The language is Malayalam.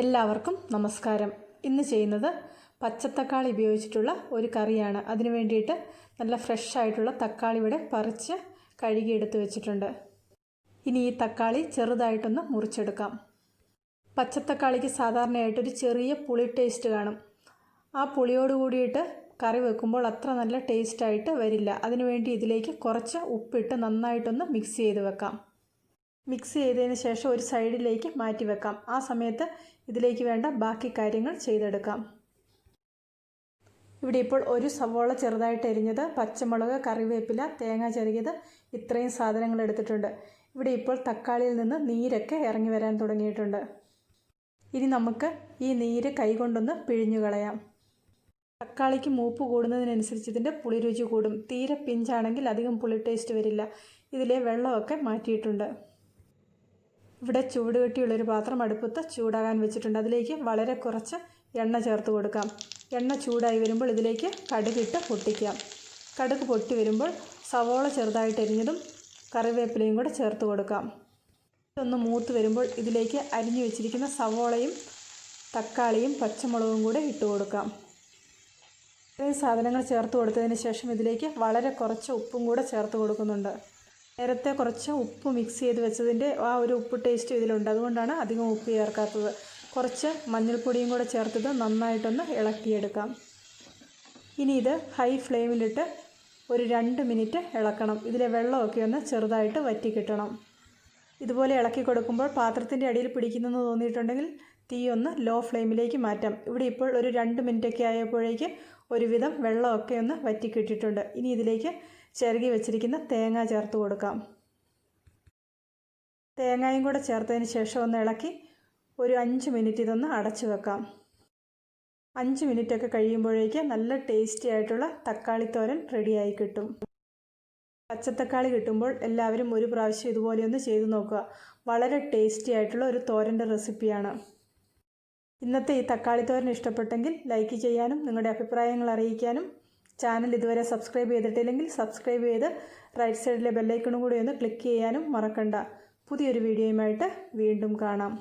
എല്ലാവർക്കും നമസ്കാരം. ഇന്ന് ചെയ്യുന്നത് പച്ചത്തക്കാളി ഉപയോഗിച്ചിട്ടുള്ള ഒരു കറിയാണ്. അതിനു വേണ്ടിയിട്ട് നല്ല ഫ്രഷ് ആയിട്ടുള്ള തക്കാളി ഇവിടെ പറിച്ച് കഴുകി എടുത്ത് വെച്ചിട്ടുണ്ട്. ഇനി ഈ തക്കാളി ചെറുതായിട്ടൊന്ന് മുറിച്ചെടുക്കാം. പച്ചത്തക്കാളിക്ക് സാധാരണയായിട്ടൊരു ചെറിയ പുളി ടേസ്റ്റ് കാണും. ആ പുളിയോട് കൂടിയിട്ട് കറി വെക്കുമ്പോൾ അത്ര നല്ല ടേസ്റ്റായിട്ട് വരില്ല. അതിനുവേണ്ടി ഇതിലേക്ക് കുറച്ച് ഉപ്പിട്ട് നന്നായിട്ടൊന്ന് മിക്സ് ചെയ്ത് വെക്കാം. മിക്സ് ചെയ്തതിന് ശേഷം ഒരു സൈഡിലേക്ക് മാറ്റി വെക്കാം. ആ സമയത്ത് ഇതിലേക്ക് വേണ്ട ബാക്കി കാര്യങ്ങൾ ചെയ്തെടുക്കാം. ഇവിടെ ഇപ്പോൾ ഒരു സവോള ചെറുതായിട്ട് എരിഞ്ഞത്, പച്ചമുളക്, കറിവേപ്പില, തേങ്ങ ചിരകിയത്, ഇത്രയും സാധനങ്ങൾ എടുത്തിട്ടുണ്ട്. ഇവിടെ ഇപ്പോൾ തക്കാളിയിൽ നിന്ന് നീരൊക്കെ ഇറങ്ങി വരാൻ തുടങ്ങിയിട്ടുണ്ട്. ഇനി നമുക്ക് ഈ നീര് കൈകൊണ്ടൊന്ന് പിഴിഞ്ഞു കളയാം. തക്കാളിക്ക് മൂപ്പ് കൂടുന്നതിനനുസരിച്ച് ഇതിൻ്റെ പുളിരുചി കൂടും. തീരെ പിഞ്ചാണെങ്കിൽ അധികം പുളി ടേസ്റ്റ് വരില്ല. ഇതിലെ വെള്ളമൊക്കെ മാറ്റിയിട്ടുണ്ട്. ഇവിടെ ചൂടുകെട്ടിയുള്ളൊരു പാത്രം അടുപ്പത്ത് ചൂടാകാൻ വെച്ചിട്ടുണ്ട്. അതിലേക്ക് വളരെ കുറച്ച് എണ്ണ ചേർത്ത് കൊടുക്കാം. എണ്ണ ചൂടായി വരുമ്പോൾ ഇതിലേക്ക് കടുകിട്ട് പൊട്ടിക്കാം. കടുക് പൊട്ടി വരുമ്പോൾ സവോള ചെറുതായിട്ട് എരിഞ്ഞതും കറിവേപ്പിലയും കൂടെ ചേർത്ത് കൊടുക്കാം. ഇതൊന്ന് മൂത്ത് വരുമ്പോൾ ഇതിലേക്ക് അരിഞ്ഞു വെച്ചിരിക്കുന്ന സവോളയും തക്കാളിയും പച്ചമുളകും കൂടെ ഇട്ട് കൊടുക്കാം. ഇത്രയും സാധനങ്ങൾ ചേർത്ത് കൊടുത്തതിന് ശേഷം ഇതിലേക്ക് വളരെ കുറച്ച് ഉപ്പും കൂടെ ചേർത്ത് കൊടുക്കുന്നുണ്ട്. നേരത്തെ കുറച്ച് ഉപ്പ് മിക്സ് ചെയ്ത് വെച്ചതിൻ്റെ ആ ഒരു ഉപ്പ് ടേസ്റ്റ് ഇതിലുണ്ട്. അതുകൊണ്ടാണ് അധികം ഉപ്പ് ചേർക്കാത്തത്. കുറച്ച് മഞ്ഞൾപ്പൊടിയും കൂടെ ചേർത്തത് നന്നായിട്ടൊന്ന് ഇളക്കിയെടുക്കാം. ഇനി ഇത് ഹൈ ഫ്ലെയിമിലിട്ട് ഒരു 2 മിനിറ്റ് ഇളക്കണം. ഇതിലെ വെള്ളമൊക്കെ ഒന്ന് ചെറുതായിട്ട് വറ്റി കിട്ടണം. ഇതുപോലെ ഇളക്കി കൊടുക്കുമ്പോൾ പാത്രത്തിൻ്റെ അടിയിൽ പിടിക്കുന്നെന്ന് തോന്നിയിട്ടുണ്ടെങ്കിൽ തീ ഒന്ന് ലോ ഫ്ലെയിമിലേക്ക് മാറ്റാം. ഇവിടെ ഇപ്പോൾ ഒരു 2 മിനിറ്റൊക്കെ ആയപ്പോഴേക്ക് ഒരുവിധം വെള്ളമൊക്കെ ഒന്ന് വറ്റി കിട്ടിയിട്ടുണ്ട്. ഇനി ഇതിലേക്ക് ചിരകി വെച്ചിരിക്കുന്ന തേങ്ങ ചേർത്ത് കൊടുക്കാം. തേങ്ങയും കൂടെ ചേർത്തതിന് ശേഷം ഒന്ന് ഇളക്കി ഒരു 5 മിനിറ്റ് ഇതൊന്ന് അടച്ചു വെക്കാം. 5 മിനിറ്റൊക്കെ കഴിയുമ്പോഴേക്ക് നല്ല ടേസ്റ്റി ആയിട്ടുള്ള തക്കാളിത്തോരൻ റെഡിയായി കിട്ടും. പച്ചത്തക്കാളി കിട്ടുമ്പോൾ എല്ലാവരും ഒരു പ്രാവശ്യം ഇതുപോലെയൊന്ന് ചെയ്തു നോക്കുക. വളരെ ടേസ്റ്റി ആയിട്ടുള്ള ഒരു തോരൻ്റെ റെസിപ്പിയാണ്. ഇന്നത്തെ ഈ തക്കാളിത്തോരൻ ഇഷ്ടപ്പെട്ടെങ്കിൽ ലൈക്ക് ചെയ്യാനും നിങ്ങളുടെ അഭിപ്രായങ്ങൾ അറിയിക്കാനും, ചാനൽ ഇതുവരെ സബ്സ്ക്രൈബ് ചെയ്തിട്ടില്ലെങ്കിൽ സബ്സ്ക്രൈബ് ചെയ്ത് റൈറ്റ് സൈഡിലെ ബെല്ലൈക്കണും കൂടി ഒന്ന് ക്ലിക്ക് ചെയ്യാനും മറക്കണ്ട. പുതിയൊരു വീഡിയോയുമായിട്ട് വീണ്ടും കാണാം.